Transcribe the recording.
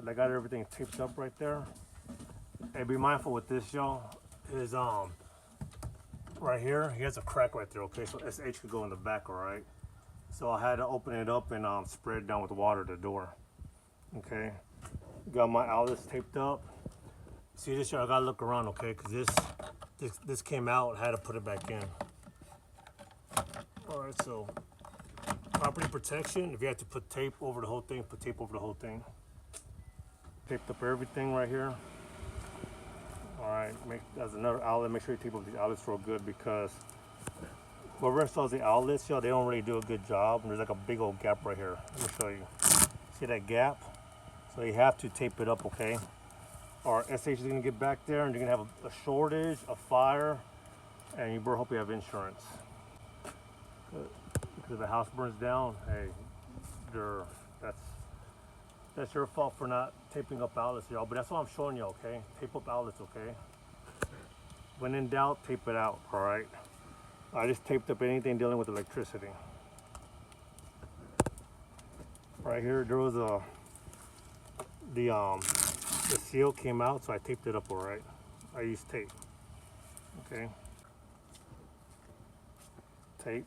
But I got everything taped up right there. Hey, be mindful with this, y'all. Is right here, he has a crack right there. Okay, so SH could go in the back, all right. So I had to open it up and spray it down with water to the door. Okay, got my outlets taped up. See this, y'all, I gotta look around, okay, because this came out. I had to put it back in. All right, so property protection. If you have to put tape over the whole thing, put tape over the whole thing. Taped up everything right here. All right, that's another outlet. Make sure you tape up these outlets real good, because whoever installs the outlets, y'all, they don't really do a good job. And there's like a big old gap right here. Let me show you. See that gap? So you have to tape it up, okay? Or SH is gonna get back there and you're gonna have a shortage, a fire, and you better hope you have insurance. Because if the house burns down, hey, that's your fault for not taping up outlets, y'all. But that's what I'm showing you, okay? Tape up outlets, okay? When in doubt, tape it out, all right? I just taped up anything dealing with electricity. Right here, there was the seal came out, so I taped it up, all right? I used tape, okay? Tape.